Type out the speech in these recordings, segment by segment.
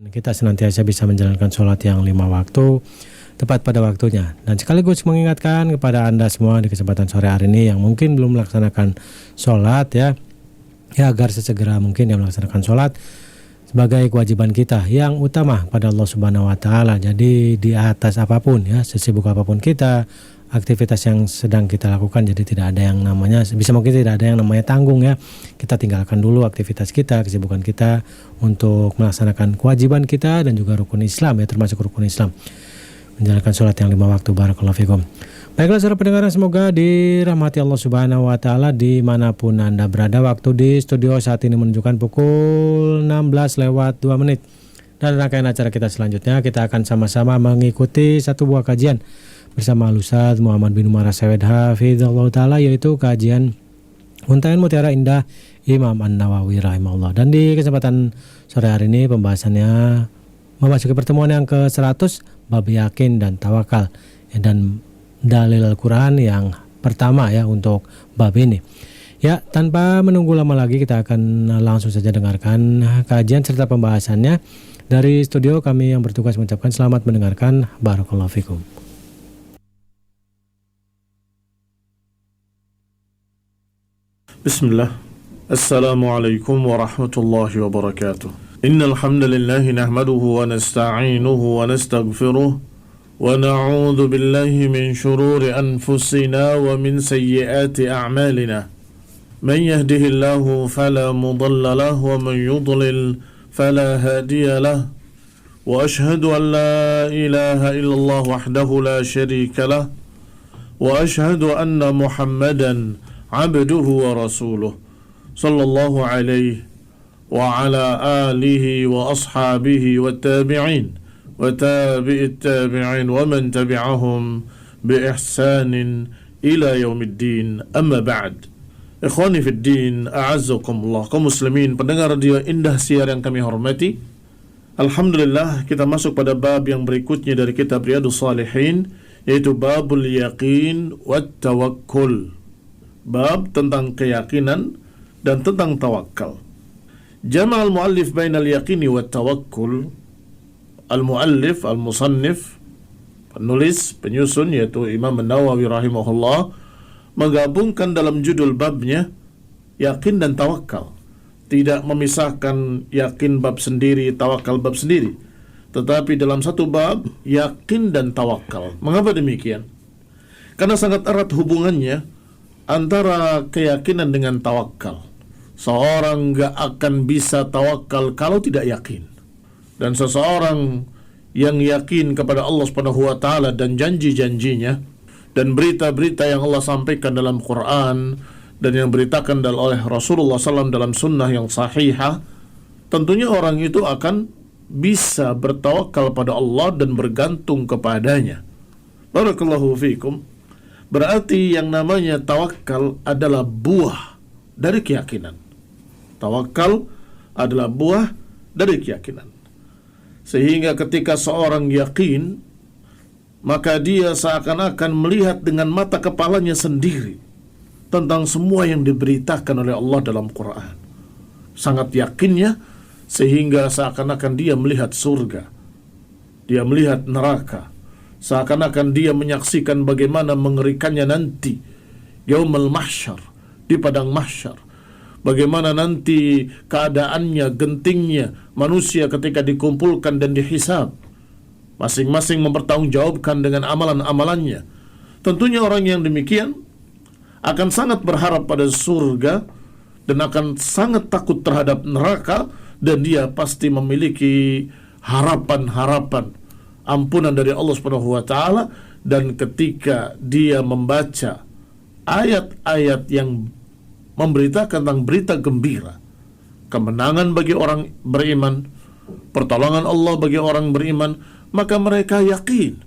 Kita senantiasa bisa menjalankan sholat yang 5 waktu tepat pada waktunya. Dan sekaligus mengingatkan kepada Anda semua di kesempatan sore hari ini yang mungkin belum melaksanakan sholat ya agar sesegera mungkin yang melaksanakan sholat sebagai kewajiban kita yang utama pada Allah Subhanahu Wa Taala. Jadi di atas apapun ya, sesibuk apapun kita, aktivitas yang sedang kita lakukan, jadi tidak ada yang namanya, bisa mungkin tidak ada yang namanya tanggung ya. Kita tinggalkan dulu aktivitas kita, kesibukan kita untuk melaksanakan kewajiban kita dan juga rukun Islam ya, termasuk rukun Islam, menjalankan sholat yang 5 waktu. Barakallahu fikum. Baiklah saudara pendengar, semoga dirahmati Allah Subhanahu Wa Taala dimanapun Anda berada. Waktu di studio saat ini menunjukkan pukul 16:02. Dan rangkaian acara kita selanjutnya, kita akan sama-sama mengikuti satu buah kajian bersama Ustaz Muhammad bin Umar As-Sawed hafizallahu taala, yaitu kajian Untayan Mutiara Indah Imam An-Nawawi rahimahullah. Dan di kesempatan sore hari ini pembahasannya memasuki pertemuan yang ke-100 bab yakin dan tawakal ya, dan dalil Al-Qur'an yang pertama ya untuk bab ini. Ya, tanpa menunggu lama lagi kita akan langsung saja dengarkan kajian serta pembahasannya. Dari studio kami yang bertugas mengucapkan selamat mendengarkan. Barakallahu fikum. Bismillah. Assalamualaikum warahmatullahi wabarakatuh. Innal hamdalillah nahmaduhu wa nasta'inuhu wa nastaghfiruh wa na'udzu billahi min shururi anfusina wa min sayyiati a'malina. Man yahdihillahu fala mudilla lahu wa man yudlil fala hadiya lahu. Wa ashhadu an la ilaha illallah wahdahu la sharika lahu wa ashhadu anna Muhammadan abduhu wa rasuluh sallallahu alaihi wa ala alihi wa ashabihi wa tabi'in wa tabi'it tabi'in wa man tabi'ahum bi ihsanin ila yaumiddin. Amma ba'd. Ikhwani fid din, a'azzakumullah, kaum muslimin pendengar radio Indah Siar yang kami hormati. Alhamdulillah, kita masuk pada bab yang berikutnya dari kitab Riyadhus Shalihin, yaitu babul yaqin wat tawakkul. Bab tentang keyakinan dan tentang tawakal. Jama'al muallif bainal yaqini wat tawakkul. Al-muallif, al-musannif, penulis, penyusun, yaitu Imam An-Nawawi rahimahullah, menggabungkan dalam judul babnya yakin dan tawakal. Tidak memisahkan yakin bab sendiri, tawakal bab sendiri, tetapi dalam satu bab yakin dan tawakal. Mengapa demikian? Karena sangat erat hubungannya antara keyakinan dengan tawakal. Seorang gak akan bisa tawakal kalau tidak yakin. Dan seseorang yang yakin kepada Allah Subhanahu wa taala dan janji-janjinya dan berita-berita yang Allah sampaikan dalam Quran dan yang beritakan oleh Rasulullah SAW dalam sunnah yang sahihah, tentunya orang itu akan bisa bertawakal pada Allah dan bergantung kepadanya. Barakallahu fikum. Berarti yang namanya tawakal adalah buah dari keyakinan. Tawakal adalah buah dari keyakinan. Sehingga ketika seorang yakin, maka dia seakan-akan melihat dengan mata kepalanya sendiri tentang semua yang diberitakan oleh Allah dalam Quran. Sangat yakinnya sehingga seakan-akan dia melihat surga, dia melihat neraka, seakan-akan dia menyaksikan bagaimana mengerikannya nanti yaumul mahsyar, di padang mahsyar, bagaimana nanti keadaannya, gentingnya manusia ketika dikumpulkan dan dihisab, masing-masing mempertanggungjawabkan dengan amalan-amalannya. Tentunya orang yang demikian akan sangat berharap pada surga dan akan sangat takut terhadap neraka, dan dia pasti memiliki harapan-harapan ampunan dari Allah Subhanahu wa taala. Dan ketika dia membaca ayat-ayat yang memberitakan tentang berita gembira, kemenangan bagi orang beriman, pertolongan Allah bagi orang beriman, maka mereka yakin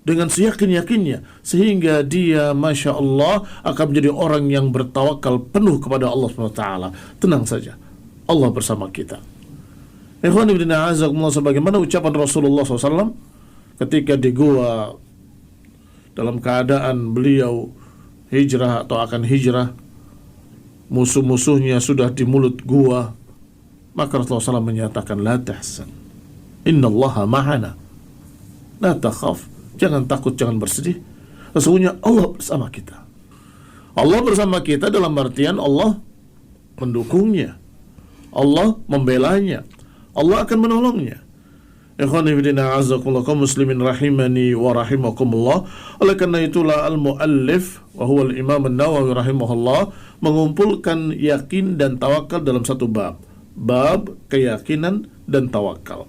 dengan seyakin-yakinnya, sehingga dia Masya Allah akan menjadi orang yang bertawakal penuh kepada Allah Subhanahu wa taala. Tenang saja, Allah bersama kita. Ikhwan ibn a'azakumullah, sebagaimana ucapan Rasulullah SAW ketika di gua dalam keadaan beliau hijrah atau akan hijrah, musuh-musuhnya sudah di mulut gua, maka Rasulullah SAW menyatakan la tahzan, Innallaha ma'ana. La takhaf, jangan takut, jangan bersedih. Sesungguhnya Allah bersama kita. Allah bersama kita dalam artian Allah mendukungnya, Allah membelanya, Allah akan menolongnya. Ikhwani fillah a'azzakumullah, kaum muslimin rahimani wa rahimakumullah. Oleh karena itulah al-muallif wa huwa al-Imam an-Nawawi rahimahullah mengumpulkan yakin dan tawakal dalam satu bab, bab keyakinan dan tawakal.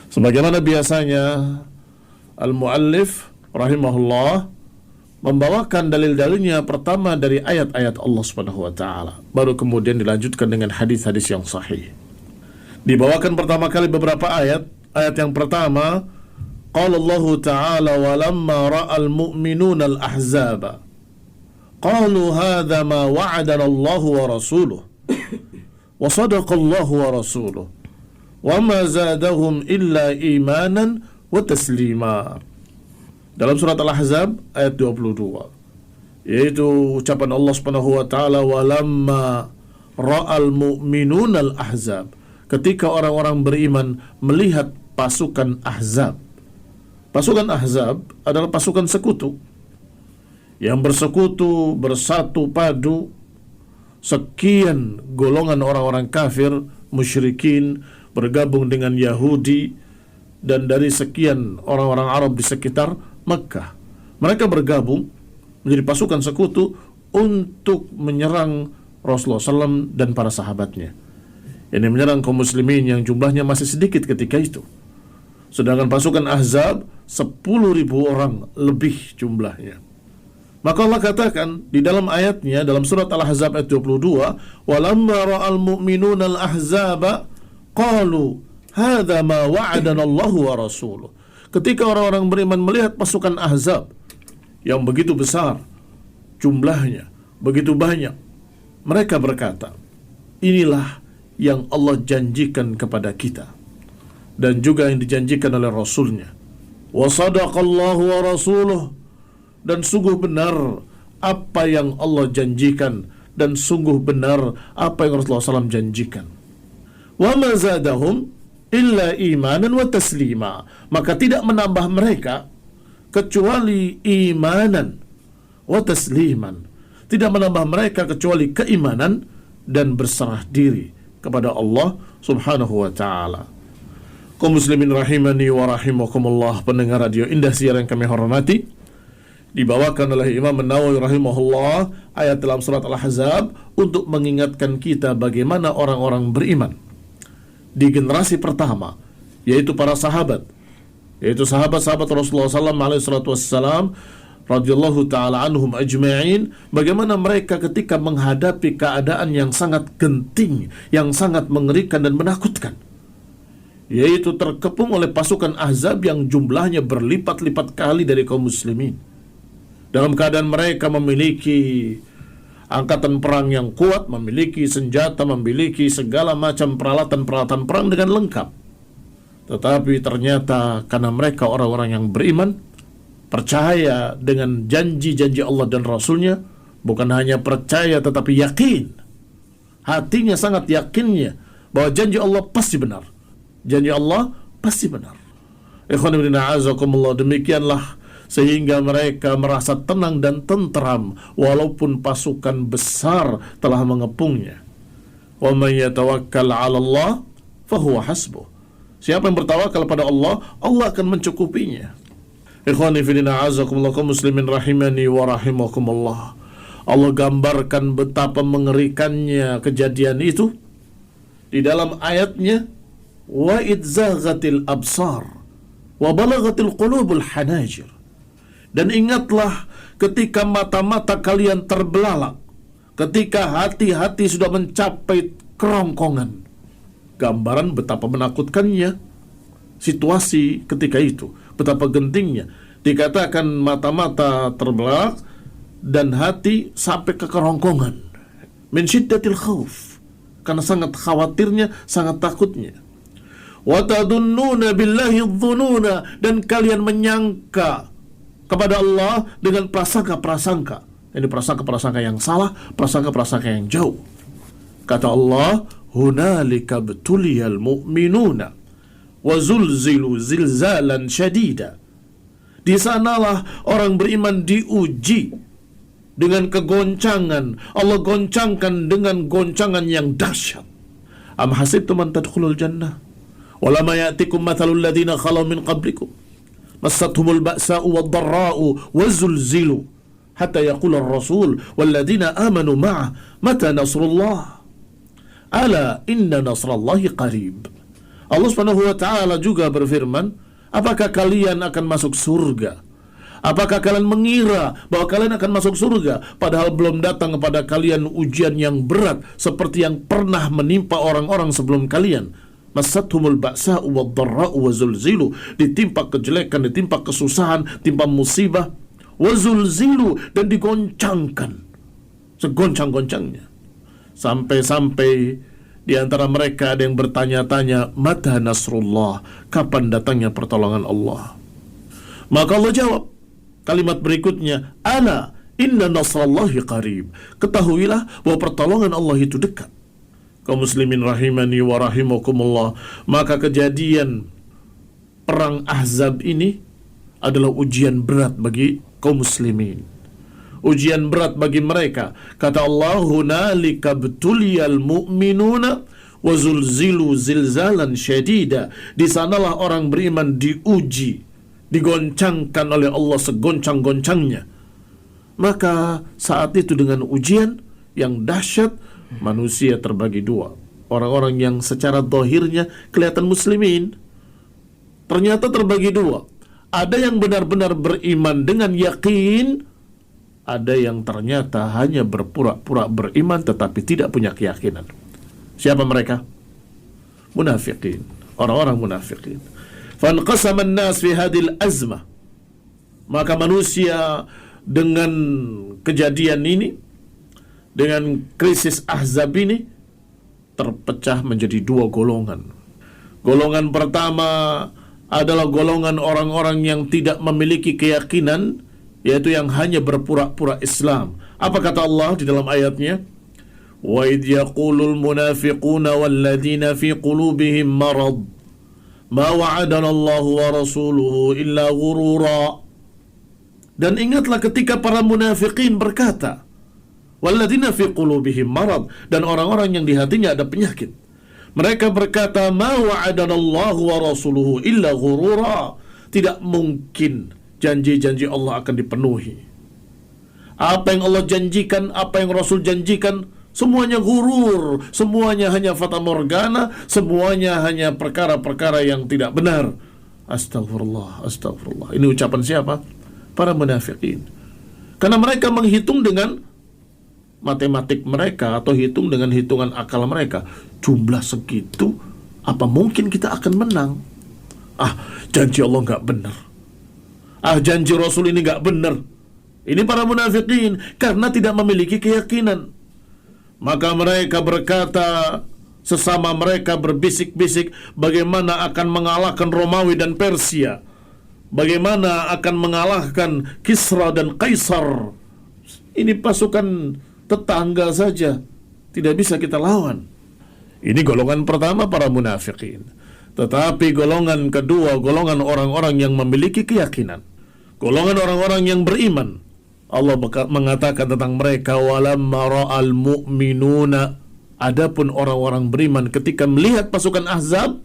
Sebagaimana biasanya al-muallif rahimahullah membawakan dalil-dalilnya pertama dari ayat-ayat Allah Subhanahu wa taala, baru kemudian dilanjutkan dengan hadis-hadis yang sahih. Dibawakan pertama kali beberapa ayat. Ayat yang pertama, qala Allah ta'ala walamma ra'al mu'minuna al-ahzaba qalu hadha ma wa'adana Allah wa rasuluhu wa sadaqa Allah wa rasuluhu wa ma zadahum illa imanan wa taslima. Dalam surat Al-Ahzab ayat 22, yaitu ucapan Allah Subhanahu wa taala walamma ra'al mu'minuna al-ahzab, ketika orang-orang beriman melihat pasukan Ahzab. Pasukan Ahzab adalah pasukan sekutu yang bersekutu, bersatu padu sekian golongan orang-orang kafir, musyrikin, bergabung dengan Yahudi dan dari sekian orang-orang Arab di sekitar Mekah. Mereka bergabung menjadi pasukan sekutu untuk menyerang Rasulullah SAW dan para sahabatnya. Ini menyerang kaum muslimin yang jumlahnya masih sedikit ketika itu. Sedangkan pasukan Ahzab 10.000 orang lebih jumlahnya. Maka Allah katakan di dalam ayatnya, dalam surat Al-Ahzab ayat 22, walamma ra'al mu'minuna al-ahzaba qalu hadza ma wa'adana Allah wa rasuluh. Ketika orang-orang beriman melihat pasukan Ahzab yang begitu besar jumlahnya, begitu banyak, mereka berkata, inilah yang Allah janjikan kepada kita dan juga yang dijanjikan oleh Rasulnya. Wa sadaqallahu wa rasuluh, dan sungguh benar apa yang Allah janjikan dan sungguh benar apa yang Rasulullah SAW janjikan. Wa ma zadahum illa imanan wa taslima, maka tidak menambah mereka kecuali imanan wa tasliman, tidak menambah mereka kecuali keimanan dan berserah diri kepada Allah Subhanahu wa taala. Kaum muslimin rahimani wa rahimakumullah, pendengar radio Indah Siar yang kami hormati, dibawakan oleh Imam An-Nawawi rahimahullah ayat dalam surat Al-Ahzab untuk mengingatkan kita bagaimana orang-orang beriman di generasi pertama, yaitu para sahabat, yaitu sahabat-sahabat Rasulullah SAW radhiyallahu ta'ala anhum ajma'in, bagaimana mereka ketika menghadapi keadaan yang sangat genting, yang sangat mengerikan dan menakutkan, yaitu terkepung oleh pasukan Ahzab yang jumlahnya berlipat-lipat kali dari kaum muslimin. Dalam keadaan mereka memiliki angkatan perang yang kuat, memiliki senjata, memiliki segala macam peralatan-peralatan perang dengan lengkap. Tetapi ternyata karena mereka orang-orang yang beriman, percaya dengan janji-janji Allah dan Rasulnya, bukan hanya percaya tetapi yakin. Hatinya sangat yakinnya bahwa janji Allah pasti benar. Janji Allah pasti benar. Ikhwan fillah a'azakumullah, demikianlah sehingga mereka merasa tenang dan tentram walaupun pasukan besar telah mengepungnya. Wa may yatawakkal 'ala Allah fahuwa hasbuh. Siapa yang bertawakal pada Allah, Allah akan mencukupinya. Ikhwan fillah a'azakumullah, kaum muslimin rahimani wa rahimakumullah. Allah gambarkan betapa mengerikannya kejadian itu di dalam ayatnya, wa idzaghatil absar wa balaghatil qulubul hanajir. Dan ingatlah ketika mata-mata kalian terbelalak, ketika hati-hati sudah mencapai kerongkongan. Gambaran betapa menakutkannya situasi ketika itu, betapa gentingnya. Dikatakan mata-mata terbelalak dan hati sampai ke kerongkongan. Min syiddatil khauf, karena sangat khawatirnya, sangat takutnya. Wa tadunnuna billahi dhununa, dan kalian menyangka kepada Allah dengan prasangka-prasangka. Ini prasangka-prasangka yang salah, prasangka-prasangka yang jauh. Kata Allah, hunalika btuliyal mu'minuna wa zulzilu zilzalan syadida. Di sanalah orang beriman diuji dengan kegoncangan. Allah goncangkan dengan goncangan yang dahsyat. Am hasibtum an tadkhulul jannah walamma ya'tikum mathalul ladzina khalau min qablikum massathumul ba'sa'u wad-dharra'u wazulzilu hatta yaqula ar-rasul wal ladzina amanu ma'ah mata nasrullah ala inna nasrallahi qarib. Allah Subhanahu wa taala juga berfirman, apakah kalian akan masuk surga? Apakah kalian mengira bahwa kalian akan masuk surga padahal belum datang kepada kalian ujian yang berat seperti yang pernah menimpa orang-orang sebelum kalian? Massathumul ba'sa'u wad-dharra'u wazulzilu, ditimpa kejelekan, ditimpa kesusahan, timpa musibah, wazulzilu, dan digoncangkan segoncang-goncangnya. Sampai-sampai di antara mereka ada yang bertanya-tanya, mata nasrullah, kapan datangnya pertolongan Allah? Maka Allah jawab kalimat berikutnya, ala inna nasrallahi qarib. Ketahuilah bahwa pertolongan Allah itu dekat. Kaum muslimin rahimani wa rahimakumullah, maka kejadian perang Ahzab ini adalah ujian berat bagi kaum muslimin. Ujian berat bagi mereka. Kata Allah, hunalika btuliyal mu'minuna wa zulzilu zilzalan syadida. Di sanalah orang beriman diuji, digoncangkan oleh Allah segoncang-goncangnya. Maka saat itu dengan ujian yang dahsyat, manusia terbagi dua. Orang-orang yang secara zahirnya kelihatan muslimin, ternyata terbagi dua. Ada yang benar-benar beriman dengan yakin, ada yang ternyata hanya berpura-pura beriman tetapi tidak punya keyakinan. Siapa mereka? Munafiqin, orang-orang munafiqin. Fanqasama an-nas fi hadhil azmah. Maka manusia dengan kejadian ini, dengan krisis Ahzab ini, terpecah menjadi dua golongan. Golongan pertama adalah golongan orang-orang yang tidak memiliki keyakinan, yaitu yang hanya berpura-pura Islam. Apa kata Allah di dalam ayatnya? Wa idh yaqulul munafiquna walladzina fi qulubihim marad ma wa'adana Allahu wa rasuluhu illa ghurura. Dan ingatlah ketika para munafikin berkata, walladzina fi qulubihim marad, dan orang-orang yang di hatinya ada penyakit. Mereka berkata, ma wa'adana Allahu wa rasuluhu illa ghurura. Tidak mungkin janji-janji Allah akan dipenuhi. Apa yang Allah janjikan, apa yang Rasul janjikan, semuanya gurur, semuanya hanya fata morgana, semuanya hanya perkara-perkara yang tidak benar. Astagfirullah, astagfirullah. Ini ucapan siapa? Para munafikin. Karena mereka menghitung dengan matematik mereka atau hitung dengan hitungan akal mereka. Jumlah segitu, apa mungkin kita akan menang? Janji Allah nggak benar. Janji Rasul ini gak benar. Ini para munafikin karena tidak memiliki keyakinan. Maka mereka berkata, sesama mereka berbisik-bisik bagaimana akan mengalahkan Romawi dan Persia, bagaimana akan mengalahkan Kisra dan Kaisar. Ini pasukan tetangga saja, tidak bisa kita lawan. Ini golongan pertama, para munafikin. Tetapi golongan kedua, golongan orang-orang yang memiliki keyakinan, golongan orang-orang yang beriman, Allah mengatakan tentang mereka, walamma ra'al mu'minuna. Adapun orang-orang beriman ketika melihat pasukan Ahzab,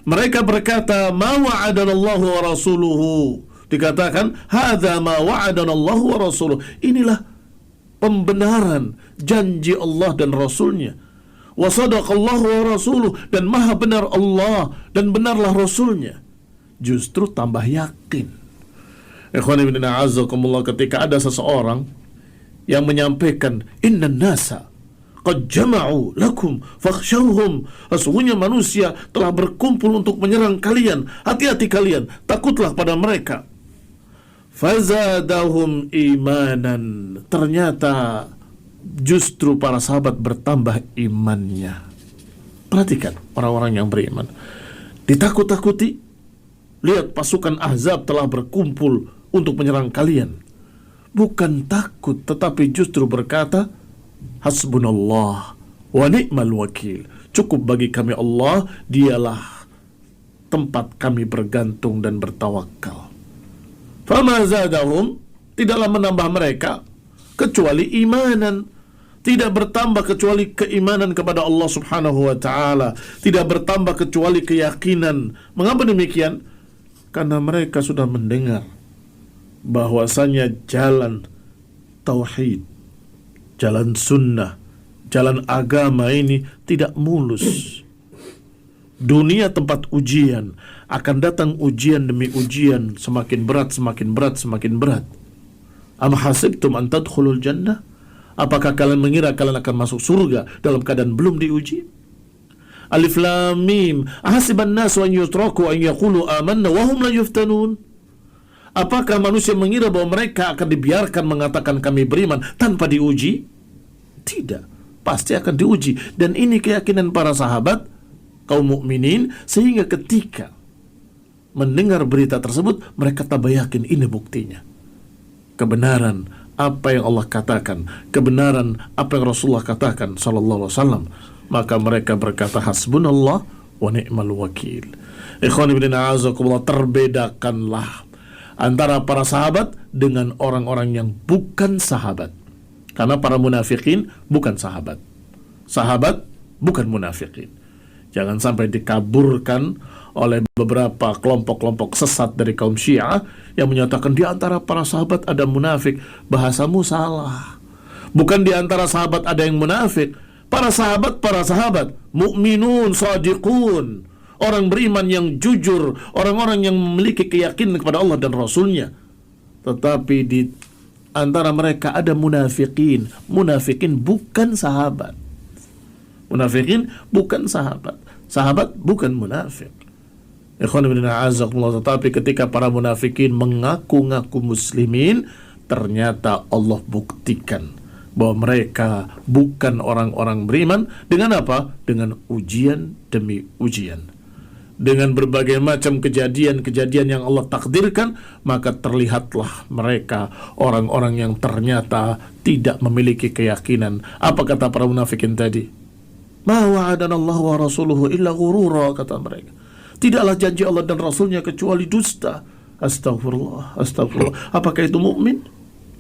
mereka berkata, ma wa'adanallahu wa rasuluhu. Dikatakan, hadza ma wa'adanallahu wa rasuluhu. Inilah pembenaran janji Allah dan Rasulnya. Wa sadaqallahu wa rasuluh, dan maha benar Allah dan benarlah Rasulnya. Justru tambah yakin. Ikhwan ibn a'azzakumullah, ketika ada seseorang yang menyampaikan, inna nasa qad jama'u lakum fakhshawhum, sesungguhnya manusia telah berkumpul untuk menyerang kalian, hati-hati kalian, takutlah pada mereka. Fazadahum imanan, ternyata justru para sahabat bertambah imannya. Perhatikan orang-orang yang beriman, ditakut-takuti, lihat pasukan Ahzab telah berkumpul untuk menyerang kalian, bukan takut tetapi justru berkata, hasbunallah wa ni'mal wakil, cukup bagi kami Allah, dialah tempat kami bergantung dan bertawakal. Fama zadahum, tidaklah menambah mereka kecuali imanan. Tidak bertambah kecuali keimanan kepada Allah Subhanahu wa ta'ala. Tidak bertambah kecuali keyakinan. Mengapa demikian? Karena mereka sudah mendengar bahwasanya jalan tauhid, jalan sunnah, jalan agama ini tidak mulus. Dunia tempat ujian, akan datang ujian demi ujian, semakin berat, semakin berat, semakin berat. Am hasibtum an tadkhulul jannah? Apakah kalian mengira kalian akan masuk surga dalam keadaan belum diuji? Alif Lam Mim. Ahasiban nasu an yutraku an yaqulu amanna wa hum la yuftanun. Apakah manusia mengira bahwa mereka akan dibiarkan mengatakan kami beriman tanpa diuji? Tidak, pasti akan diuji. Dan ini keyakinan para sahabat kaum mukminin, sehingga ketika mendengar berita tersebut mereka tabayakin ini buktinya. Kebenaran apa yang Allah katakan, kebenaran apa yang Rasulullah katakan sallallahu alaihi wasallam, maka mereka berkata hasbunallah wa ni'mal wakil. Ikhwan ibn a'azakumullah, terbedakanlah antara para sahabat dengan orang-orang yang bukan sahabat. Karena para munafikin bukan sahabat. Sahabat bukan munafikin. Jangan sampai dikaburkan oleh beberapa kelompok-kelompok sesat dari kaum Syiah yang menyatakan di antara para sahabat ada munafik. Bahasamu salah. Bukan di antara sahabat ada yang munafik. Para sahabat mukminun, shadiqun, orang beriman yang jujur, orang-orang yang memiliki keyakinan kepada Allah dan Rasulnya. Tetapi di antara mereka ada munafikin. Munafikin bukan sahabat. Munafikin bukan sahabat. Sahabat bukan munafik. Ikhwan ibn a'azakumullah, tetapi ketika para munafikin mengaku-ngaku muslimin, ternyata Allah buktikan bahwa mereka bukan orang-orang beriman. Dengan apa? Dengan ujian demi ujian. Dengan berbagai macam kejadian-kejadian yang Allah takdirkan, maka terlihatlah mereka orang-orang yang ternyata tidak memiliki keyakinan. Apa kata para munafikin tadi? Ma wa'adanallahu wa rasuluhu illa ghurura, kata mereka. Tidaklah janji Allah dan Rasulnya kecuali dusta. Astagfirullah, astagfirullah. Apakah itu mukmin?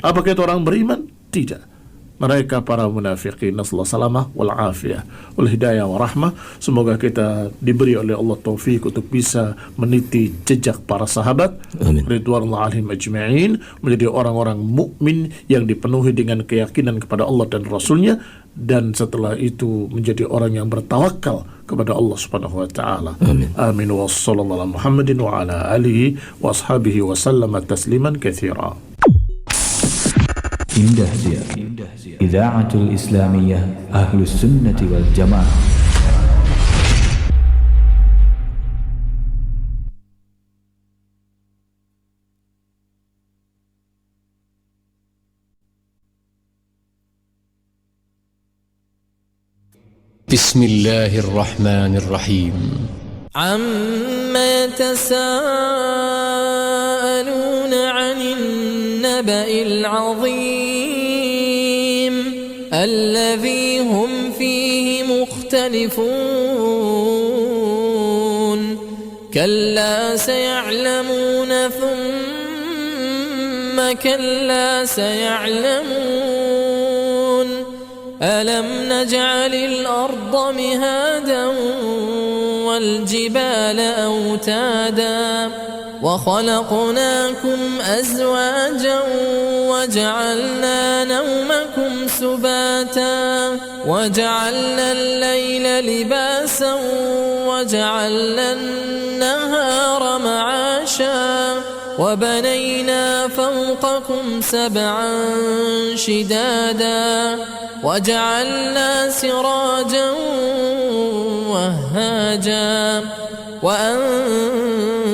Apakah itu orang beriman? Tidak. Mereka para munafiqin. Nasallahu salamah wal afiyah wal hidayah wa rahmah. Semoga kita diberi oleh Allah taufik untuk bisa meniti jejak para sahabat. Amin. Ridwanullah alaihim ajma'in, menjadi orang-orang mukmin yang dipenuhi dengan keyakinan kepada Allah dan Rasulnya, dan setelah itu menjadi orang yang bertawakal kepada Allah Subhanahu wa taala. Amin. Amin wa sallallahu ala Muhammadin wa ala alihi wa ashabihi wa sallama tasliman katsira. Indah Dia, Idaatul Islamiyah Ahlus Sunnati wal Jamaah. Bismillahirrahmanirrahim. عما يتساءلون عن النبأ العظيم الذي هم فيه مختلفون كلا سيعلمون ثم كلا سيعلمون ألم نجعل الأرض مهادا والجبال أوتادا وخلقناكم أزواجا وجعلنا نومكم سباتا وجعلنا الليل لباسا وجعلنا النهار معاشا وبنينا فوقكم سبعا شدادا وجعلنا سراجا وهاجا وأنزلنا